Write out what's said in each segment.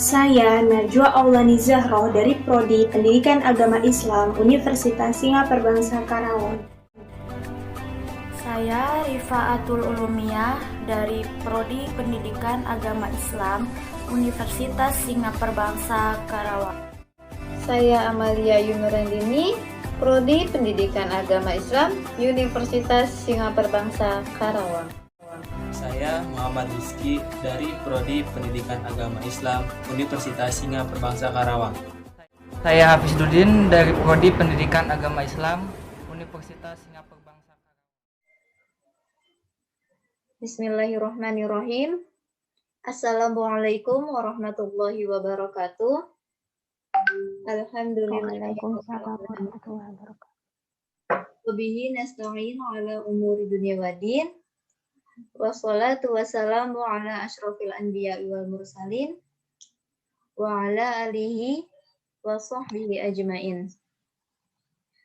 Saya Najwa Aulani Zahroh dari Prodi Pendidikan Agama Islam Universitas Singaperbangsa Karawang. Saya Rifaatul Ulumiyah dari Prodi Pendidikan Agama Islam Universitas Singaperbangsa Karawang. Saya Amalia Yunurandini, Prodi Pendidikan Agama Islam Universitas Singaperbangsa Karawang. Saya Muhammad Rizky dari Prodi Pendidikan Agama Islam Universitas Singaperbangsa Karawang. Saya Hafizudin dari Prodi Pendidikan Agama Islam Universitas Singaperbangsa Karawang. Bismillahirrahmanirrahim. Assalamualaikum warahmatullahi wabarakatuh. Waalaikumsalam warahmatullahi wabarakatuh. Wabihi nasta'in ala umuri dunya waddin. Wassalatu wassalamu ala asyrafil anbiya'i wal mursalin wa ala alihi wa sahbihi ajmain.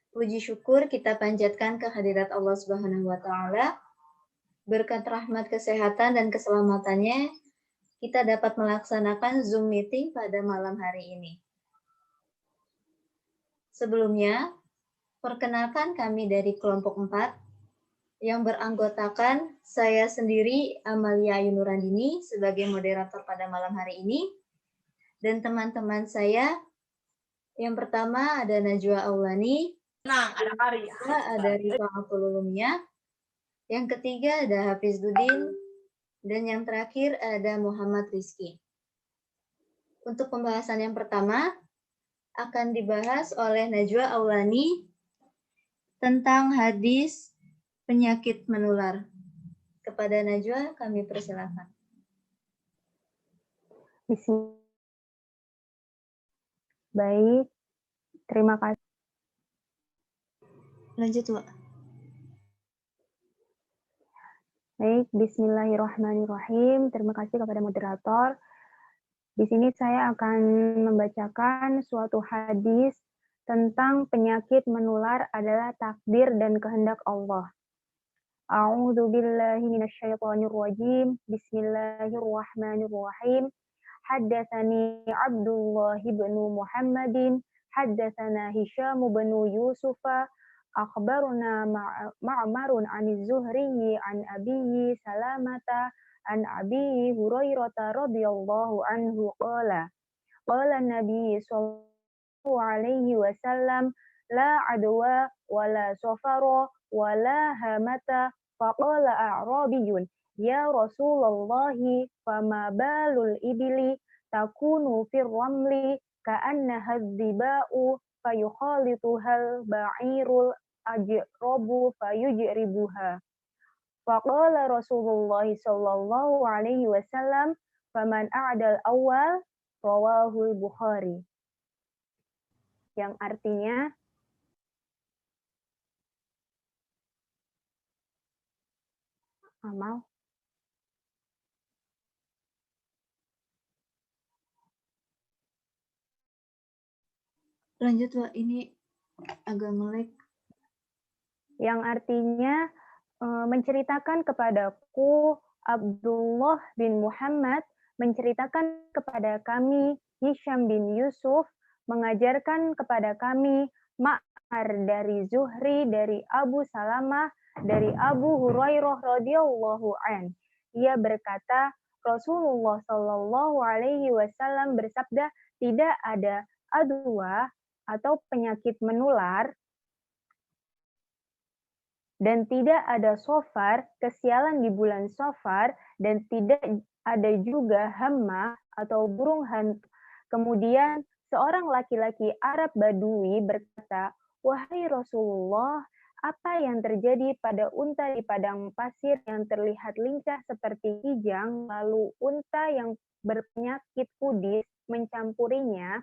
Puji syukur kita panjatkan kehadirat Allah Subhanahu wa taala. Berkat rahmat kesehatan dan keselamatannya, kita dapat melaksanakan Zoom meeting pada malam hari ini. Sebelumnya, perkenalkan kami dari kelompok 4 yang beranggotakan saya sendiri, Amalia Yunurandini, sebagai moderator pada malam hari ini. Dan teman-teman saya, yang pertama ada Najwa Aulani, ada Rifaatul Ulumiyah, yang ketiga ada Hafizudin, dan yang terakhir ada Muhammad Rizky. Untuk pembahasan yang pertama, akan dibahas oleh Najwa Aulani tentang hadis penyakit menular. Kepada Najwa, kami persilakan. Baik, terima kasih. Lanjut, Wak. Baik, bismillahirrahmanirrahim. Terima kasih kepada moderator. Di sini saya akan membacakan suatu hadis tentang penyakit menular adalah takdir dan kehendak Allah. A'udzu billahi minasyaitonir rajim. Bismillahirrahmanirrahim. Haddatsani Abdullah bin Muhammadin, haddatsana Hisham bin Yusuf, akhbaruna Ma'marun 'ani Zuhri an Abi Salamata an Abi Hurairah radhiyallahu anhu qala Nabi sallallahu alaihi wasallam la adwa wala safara wala hamata faqala a'rabiyun ya Rasulullah fama balul ibli takunu fir ramli ka'annaha dziba'u fayukhalituhal ba'irul ajrabu fayujribuha faqala Rasulullah sallallahu alaihi wasallam faman a'dal awal rawahul Bukhari, yang artinya amal. Lanjut, Wak. Ini agak melek. Yang artinya menceritakan kepadaku Abdullah bin Muhammad, menceritakan kepada kami Hisham bin Yusuf, mengajarkan kepada kami Ma'mar dari Zuhri, dari Abu Salamah, dari Abu Hurairah radhiyallahu an. Ia berkata, Rasulullah Shallallahu alaihi wasallam bersabda, tidak ada adwa atau penyakit menular dan tidak ada sofar, kesialan di bulan sofar, dan tidak ada juga hama atau burung hantu. Kemudian seorang laki-laki Arab Badui berkata, wahai Rasulullah, apa yang terjadi pada unta di padang pasir yang terlihat lincah seperti kijang, lalu unta yang berpenyakit kudis mencampurinya,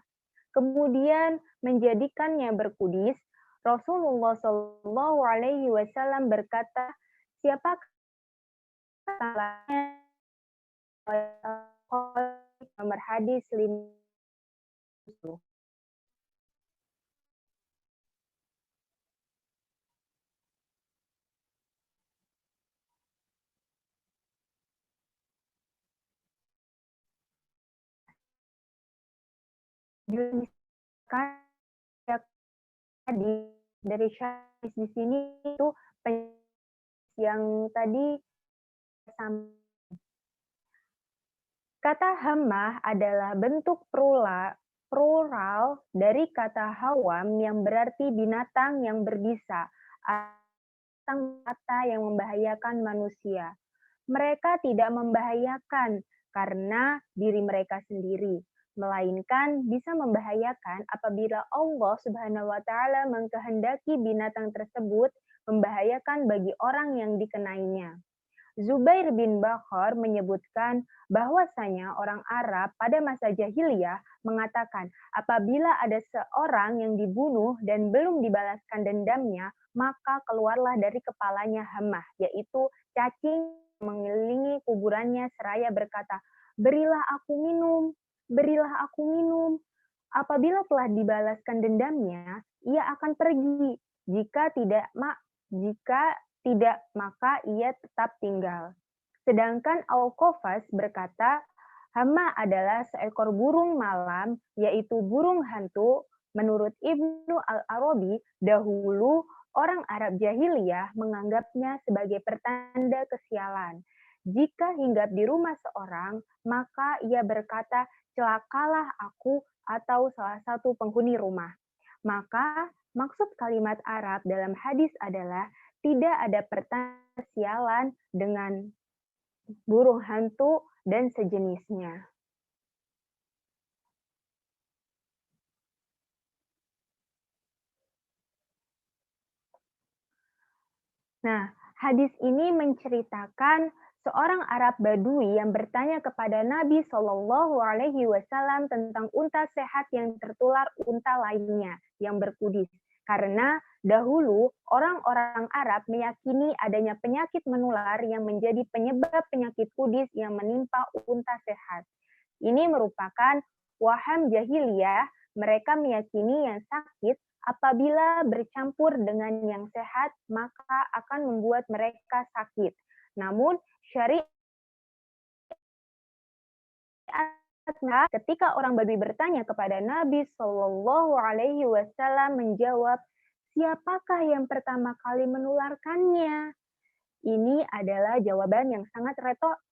kemudian menjadikannya berkudis? Rasulullah Shallallahu Alaihi Wasallam berkata, siapakah nomor hadis 5. Kan dari syahis di sini itu yang tadi kata hammah adalah bentuk plural dari kata hawam yang berarti binatang yang berbisa atau kata yang membahayakan manusia. Mereka tidak membahayakan karena diri mereka sendiri, melainkan bisa membahayakan apabila Allah Subhanahu wa taala mengkehendaki binatang tersebut membahayakan bagi orang yang dikenainya. Zubair bin Bakhar menyebutkan bahwasanya orang Arab pada masa jahiliyah mengatakan apabila ada seorang yang dibunuh dan belum dibalaskan dendamnya, maka keluarlah dari kepalanya hammah, yaitu cacing mengelilingi kuburannya seraya berkata, berilah aku minum, berilah aku minum. Apabila telah dibalaskan dendamnya, ia akan pergi. Jika tidak, maka ia tetap tinggal. Sedangkan Al-Qafas berkata, hama adalah seekor burung malam, yaitu burung hantu. Menurut Ibnu Al-Arabi, dahulu orang Arab jahiliyah menganggapnya sebagai pertanda kesialan. Jika hinggap di rumah seorang, maka ia berkata, celakalah aku atau salah satu penghuni rumah. Maka maksud kalimat Arab dalam hadis adalah tidak ada pertanda sialan dengan burung hantu dan sejenisnya. Nah, hadis ini menceritakan seorang Arab Badui yang bertanya kepada Nabi Shallallahu Alaihi Wasallam tentang unta sehat yang tertular unta lainnya yang berkudis. Karena dahulu orang-orang Arab meyakini adanya penyakit menular yang menjadi penyebab penyakit kudis yang menimpa unta sehat. Ini merupakan waham jahiliyah, mereka meyakini yang sakit apabila bercampur dengan yang sehat maka akan membuat mereka sakit. Namun syariat ketika orang Badui bertanya kepada Nabi Shallallahu Alaihi Wasallam menjawab, siapakah yang pertama kali menularkannya? Ini adalah jawaban yang sangat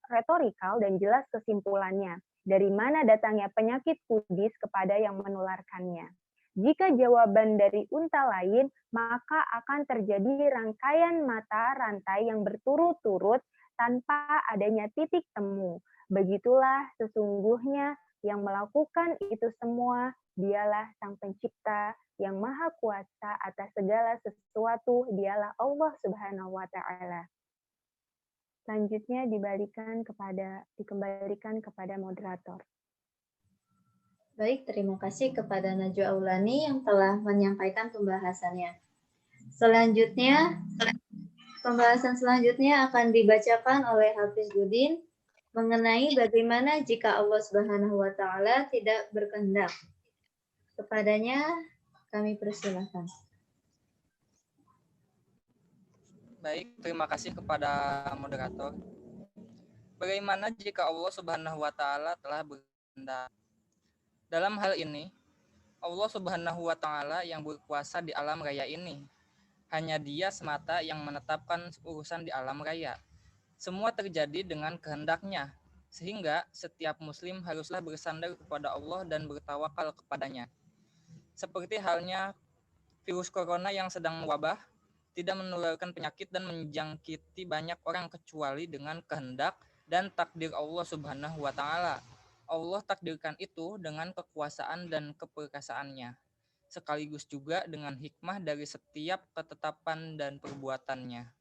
retorikal dan jelas kesimpulannya. Dari mana datangnya penyakit kudis kepada yang menularkannya? Jika jawaban dari unta lain, maka akan terjadi rangkaian mata rantai yang berturut-turut tanpa adanya titik temu. Begitulah sesungguhnya yang melakukan itu semua, dialah Sang Pencipta yang Maha Kuasa atas segala sesuatu, dialah Allah Subhanahu wa taala. Selanjutnya dikembalikan kepada moderator. Baik, terima kasih kepada Najwa Aulani yang telah menyampaikan pembahasannya. Selanjutnya, pembahasan selanjutnya akan dibacakan oleh Hafiz Budin mengenai bagaimana jika Allah Subhanahu wa taala tidak berkehendak. Kepadanya kami persilahkan. Baik, terima kasih kepada moderator. Bagaimana jika Allah Subhanahu wa taala telah berkehendak? Dalam hal ini, Allah Subhanahu wa taala yang berkuasa di alam raya ini. Hanya Dia semata yang menetapkan urusan di alam raya. Semua terjadi dengan kehendaknya, sehingga setiap muslim haruslah bersandar kepada Allah dan bertawakal kepadanya. Seperti halnya virus corona yang sedang mewabah, tidak menularkan penyakit dan menjangkiti banyak orang kecuali dengan kehendak dan takdir Allah Subhanahu wa taala. Allah takdirkan itu dengan kekuasaan dan keperkasaannya, sekaligus juga dengan hikmah dari setiap ketetapan dan perbuatannya.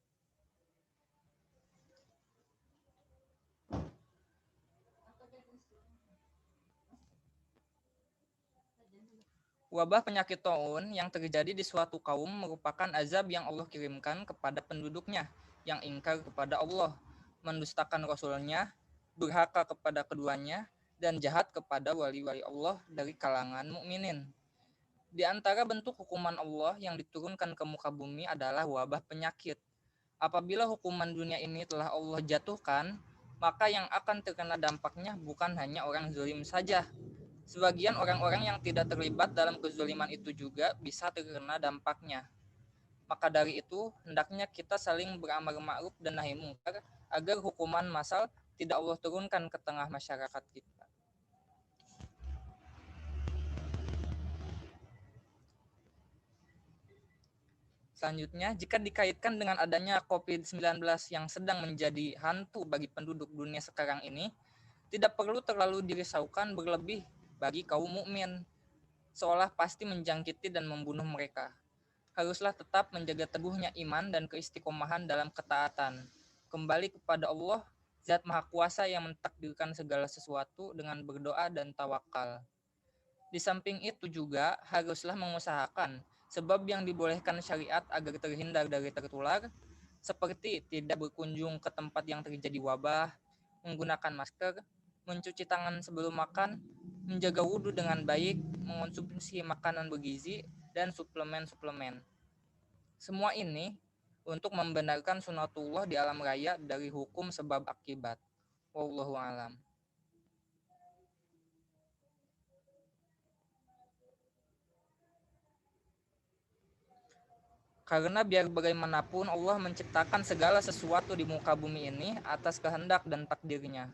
Wabah penyakit taun yang terjadi di suatu kaum merupakan azab yang Allah kirimkan kepada penduduknya yang ingkar kepada Allah, mendustakan Rasul-Nya, durhaka kepada keduanya, dan jahat kepada wali-wali Allah dari kalangan mukminin. Di antara bentuk hukuman Allah yang diturunkan ke muka bumi adalah wabah penyakit. Apabila hukuman dunia ini telah Allah jatuhkan, maka yang akan terkena dampaknya bukan hanya orang zalim saja. Sebagian orang-orang yang tidak terlibat dalam kezaliman itu juga bisa terkena dampaknya. Maka dari itu, hendaknya kita saling beramar ma'ruf dan nahi mungkar agar hukuman massal tidak Allah turunkan ke tengah masyarakat kita. Selanjutnya, jika dikaitkan dengan adanya COVID-19 yang sedang menjadi hantu bagi penduduk dunia sekarang ini, tidak perlu terlalu dirisaukan berlebih bagi kaum mukmin, seolah pasti menjangkiti dan membunuh mereka. Haruslah tetap menjaga teguhnya iman dan keistiqomahan dalam ketaatan. Kembali kepada Allah, Zat Maha Kuasa yang mentakdirkan segala sesuatu dengan berdoa dan tawakal. Di samping itu juga haruslah mengusahakan sebab yang dibolehkan syariat agar terhindar dari tertular, seperti tidak berkunjung ke tempat yang terjadi wabah, menggunakan masker, mencuci tangan sebelum makan, menjaga wudhu dengan baik, mengonsumsi makanan bergizi, dan suplemen-suplemen. Semua ini untuk membenarkan sunatullah di alam raya dari hukum sebab akibat. Wallahu a'lam. Karena biar bagaimanapun Allah menciptakan segala sesuatu di muka bumi ini atas kehendak dan takdirnya.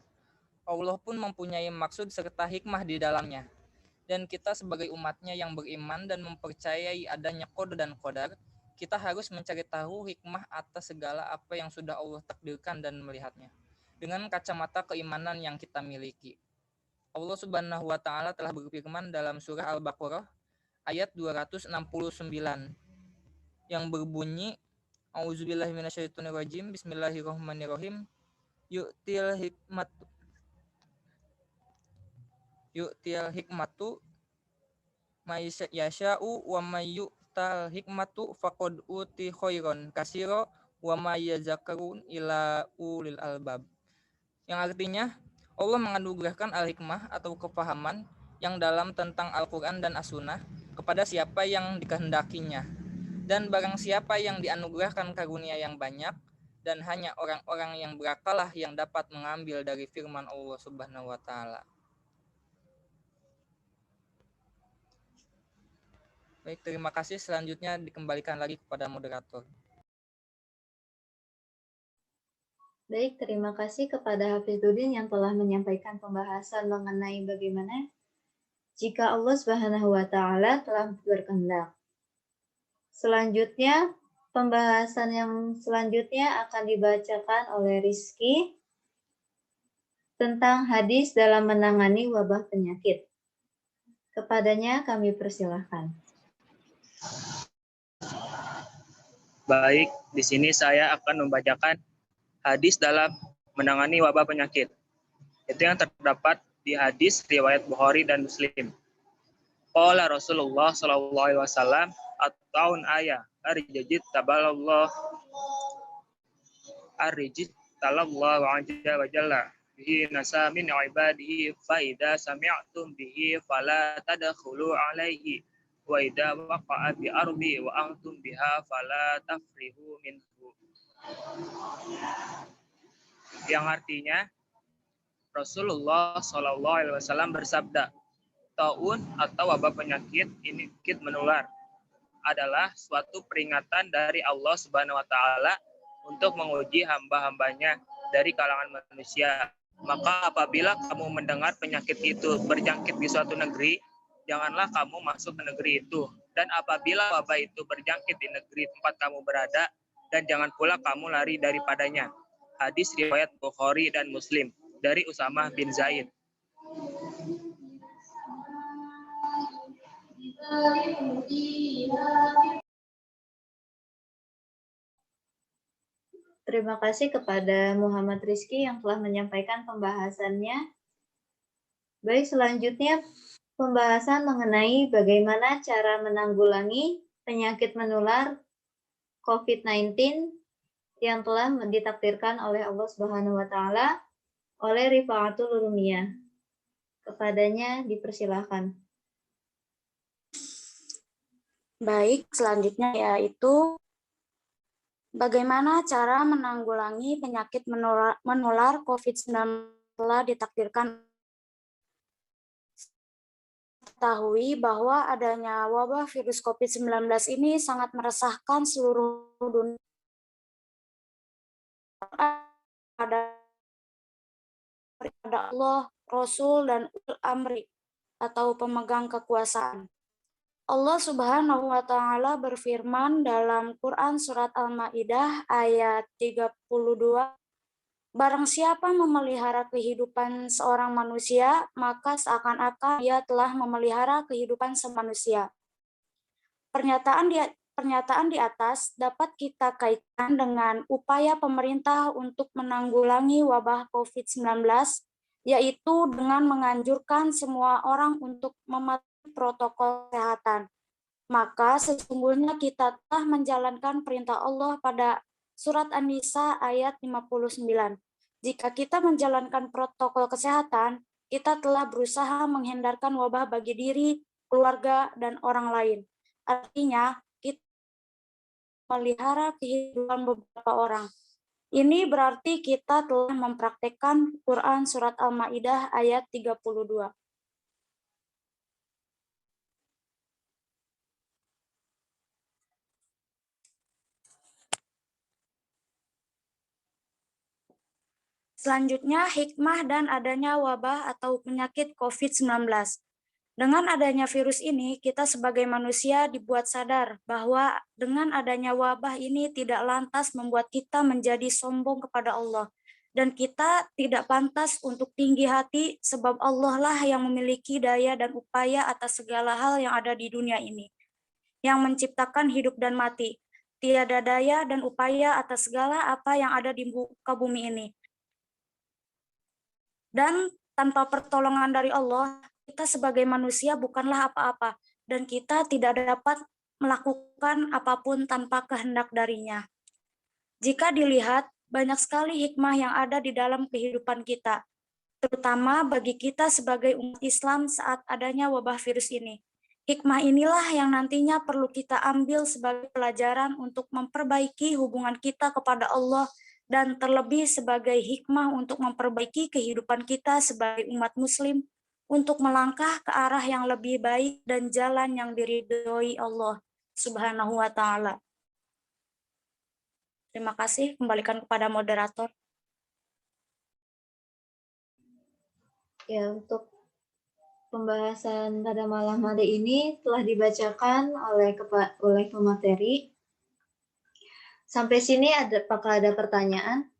Allah pun mempunyai maksud serta hikmah di dalamnya. Dan kita sebagai umatnya yang beriman dan mempercayai adanya qada dan qadar, kita harus mencari tahu hikmah atas segala apa yang sudah Allah takdirkan dan melihatnya dengan kacamata keimanan yang kita miliki. Allah Subhanahu wa taala telah berfirman dalam surah Al-Baqarah ayat 269 yang berbunyi A'udzubillahi minasyaitonirrajim Bismillahirrahmanirrahim Yu'til hikmatu may yasha'u wa may yu'tal hikmatu faqad uti khairon katsira wa may yazakkarun ila ulil albab. Yang artinya Allah menganugerahkan al-hikmah atau kepahaman yang dalam tentang Al-Qur'an dan As-Sunnah kepada siapa yang dikehendakinya. Dan barang siapa yang dianugerahkan karunia yang banyak, dan hanya orang-orang yang berakalah yang dapat mengambil dari firman Allah Subhanahu wa taala. Baik, terima kasih. Selanjutnya dikembalikan lagi kepada moderator. Baik, terima kasih kepada Hafidzuddin yang telah menyampaikan pembahasan mengenai bagaimana jika Allah Subhanahu wa taala telah berkehendak. Selanjutnya, pembahasan yang selanjutnya akan dibacakan oleh Rizky tentang hadis dalam menangani wabah penyakit. Kepadanya kami persilahkan. Baik, di sini saya akan membacakan hadis dalam menangani wabah penyakit. Itu yang terdapat di hadis riwayat Bukhari dan Muslim. Qala Rasulullah sallallahu alaihi wasallam at-taun aya arjajit taballallah azza wa jalla bihi nasa min ibadihi fa idza sami'tum bihi fala tadkhulu alaihi wa idza waqa'a bi ardi wa antum biha fala tafrihu minhu. Yang artinya Rasulullah sallallahu alaihi wasallam bersabda, taun atau wabah penyakit menular adalah suatu peringatan dari Allah Subhanahu wa taala untuk menguji hamba-hambanya dari kalangan manusia. Maka apabila kamu mendengar penyakit itu berjangkit di suatu negeri, janganlah kamu masuk ke negeri itu. Dan apabila wabah itu berjangkit di negeri tempat kamu berada, dan jangan pula kamu lari daripadanya. Hadis riwayat Bukhari dan Muslim dari Usamah bin Zaid. Terima kasih kepada Muhammad Rizky yang telah menyampaikan pembahasannya. Baik, selanjutnya pembahasan mengenai bagaimana cara menanggulangi penyakit menular COVID-19 yang telah ditakdirkan oleh Allah Subhanahu wa taala oleh Rifa'atul Ulumiyah. Kepadanya dipersilahkan. Baik, selanjutnya yaitu bagaimana cara menanggulangi penyakit menular COVID-19 telah ditakdirkan ketahui bahwa adanya wabah virus COVID-19 ini sangat meresahkan seluruh dunia. Pada Allah, Rasul, dan ulul amri atau pemegang kekuasaan. Allah Subhanahu wa Ta'ala berfirman dalam Quran Surat Al-Ma'idah ayat 32, barang siapa memelihara kehidupan seorang manusia, maka seakan-akan dia telah memelihara kehidupan semanusia. Pernyataan di atas dapat kita kaitkan dengan upaya pemerintah untuk menanggulangi wabah COVID-19, yaitu dengan menganjurkan semua orang untuk mematuhi protokol kesehatan. Maka sesungguhnya kita telah menjalankan perintah Allah pada Surat An-Nisa ayat 59. Jika kita menjalankan protokol kesehatan, kita telah berusaha menghindarkan wabah bagi diri, keluarga, dan orang lain. Artinya, kita melihara kehidupan beberapa orang. Ini berarti kita telah mempraktekkan Quran Surat Al-Ma'idah ayat 32. Selanjutnya, hikmah dan adanya wabah atau penyakit COVID-19. Dengan adanya virus ini, kita sebagai manusia dibuat sadar bahwa dengan adanya wabah ini tidak lantas membuat kita menjadi sombong kepada Allah. Dan kita tidak pantas untuk tinggi hati sebab Allah lah yang memiliki daya dan upaya atas segala hal yang ada di dunia ini. Yang menciptakan hidup dan mati. Tiada daya dan upaya atas segala apa yang ada di muka bumi ini. Dan tanpa pertolongan dari Allah, kita sebagai manusia bukanlah apa-apa, dan kita tidak dapat melakukan apapun tanpa kehendak darinya. Jika dilihat, banyak sekali hikmah yang ada di dalam kehidupan kita, terutama bagi kita sebagai umat Islam saat adanya wabah virus ini. Hikmah inilah yang nantinya perlu kita ambil sebagai pelajaran untuk memperbaiki hubungan kita kepada Allah, dan terlebih sebagai hikmah untuk memperbaiki kehidupan kita sebagai umat muslim untuk melangkah ke arah yang lebih baik dan jalan yang diridhoi Allah Subhanahu wa Ta'ala. Terima kasih, kembalikan kepada moderator. Ya, untuk pembahasan pada malam hari ini telah dibacakan oleh pemateri. Sampai sini apakah ada pertanyaan?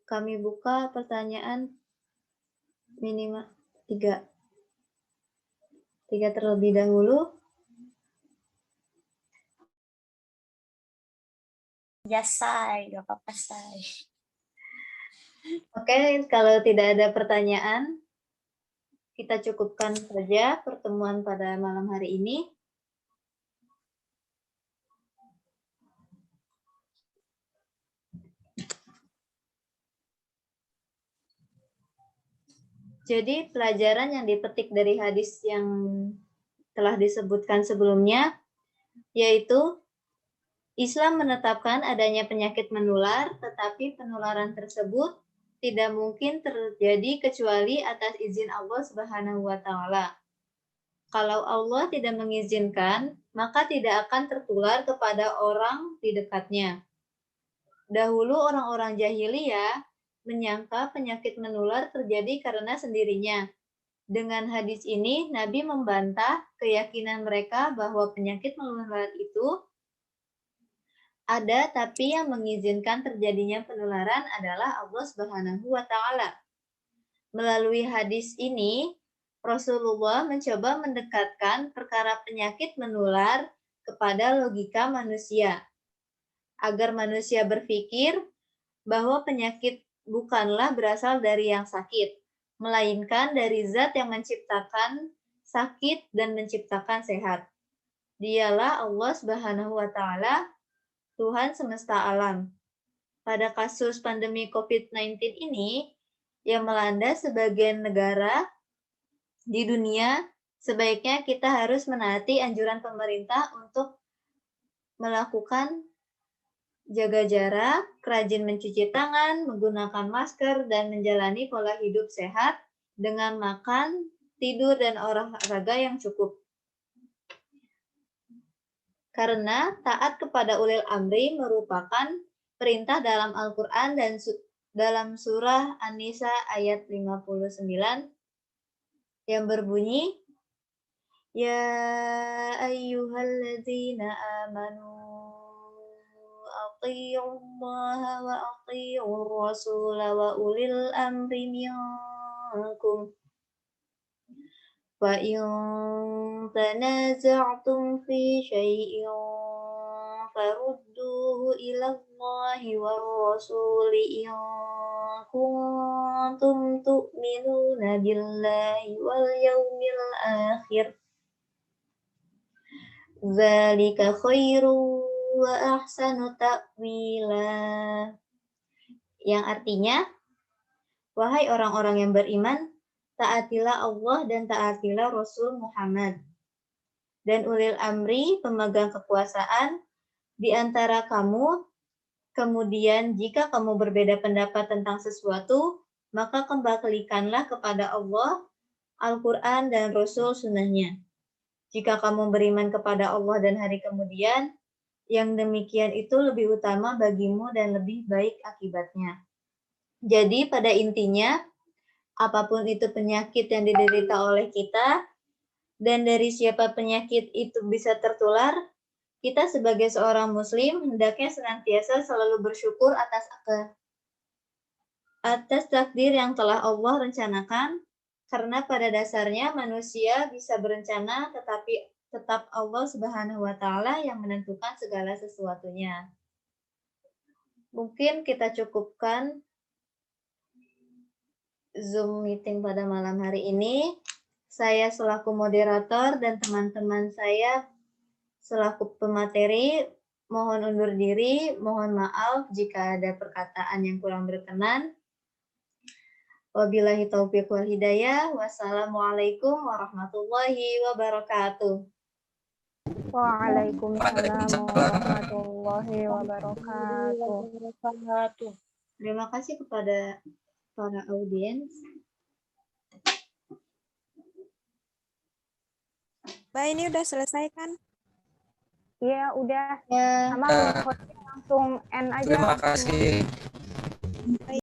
Kami buka pertanyaan minimal 3 terlebih dahulu. Ya, say, gak apa-apa, say. Oke, kalau tidak ada pertanyaan, kita cukupkan saja pertemuan pada malam hari ini. Jadi pelajaran yang dipetik dari hadis yang telah disebutkan sebelumnya, yaitu Islam menetapkan adanya penyakit menular, tetapi penularan tersebut tidak mungkin terjadi kecuali atas izin Allah Subhanahu wa Ta'ala. Kalau Allah tidak mengizinkan, maka tidak akan tertular kepada orang di dekatnya. Dahulu orang-orang jahiliyah menyangka penyakit menular terjadi karena sendirinya. Dengan hadis ini, Nabi membantah keyakinan mereka bahwa penyakit menular itu ada, tapi yang mengizinkan terjadinya penularan adalah Allah Subhanahu wa Ta'ala. Melalui hadis ini, Rasulullah mencoba mendekatkan perkara penyakit menular kepada logika manusia, agar manusia berpikir bahwa penyakit bukanlah berasal dari yang sakit, melainkan dari zat yang menciptakan sakit dan menciptakan sehat. Dialah Allah Subhanahu wa Ta'ala, Tuhan semesta alam. Pada kasus pandemi COVID-19 ini yang melanda sebagian negara di dunia, sebaiknya kita harus menaati anjuran pemerintah untuk melakukan jaga jarak, rajin mencuci tangan, menggunakan masker, dan menjalani pola hidup sehat dengan makan, tidur, dan olahraga yang cukup. Karena taat kepada ulil amri merupakan perintah dalam Al-Quran dan dalam surah An-Nisa ayat 59 yang berbunyi, Ya ayyuhalladzina amanu ati'ullaha wa ati'ur rasula wa ulil amri minkum. Wa in tanaza'tum fi syai'in farudduhu ila Allahi war rasuli in kuntum tu'minuna billahi wal yawmil akhir. Dzalika khairu wa ahsanu ta'wila. Yang artinya, wahai orang-orang yang beriman, taatilah Allah dan taatilah Rasul Muhammad. Dan ulil amri, pemegang kekuasaan, di antara kamu. Kemudian jika kamu berbeda pendapat tentang sesuatu, maka kembalikanlah kepada Allah, Al-Quran, dan Rasul sunnahnya. Jika kamu beriman kepada Allah dan hari kemudian, yang demikian itu lebih utama bagimu dan lebih baik akibatnya. Jadi pada intinya, apapun itu penyakit yang diderita oleh kita, dan dari siapa penyakit itu bisa tertular, kita sebagai seorang muslim hendaknya senantiasa selalu bersyukur atas takdir yang telah Allah rencanakan, karena pada dasarnya manusia bisa berencana, tetapi tetap Allah Subhanahu wa Ta'ala yang menentukan segala sesuatunya. Mungkin kita cukupkan Zoom meeting pada malam hari ini. Saya selaku moderator dan teman-teman saya selaku pemateri mohon undur diri, mohon maaf jika ada perkataan yang kurang berkenan. Wabillahi taufiq wal hidayah. Wassalamualaikum warahmatullahi wabarakatuh. Waalaikumsalam warahmatullahi wabarakatuh. Terima kasih kepada para audiens. Mbak, ini udah selesai kan? Iya, udah. Ya. Sama langsung end aja. Terima kasih.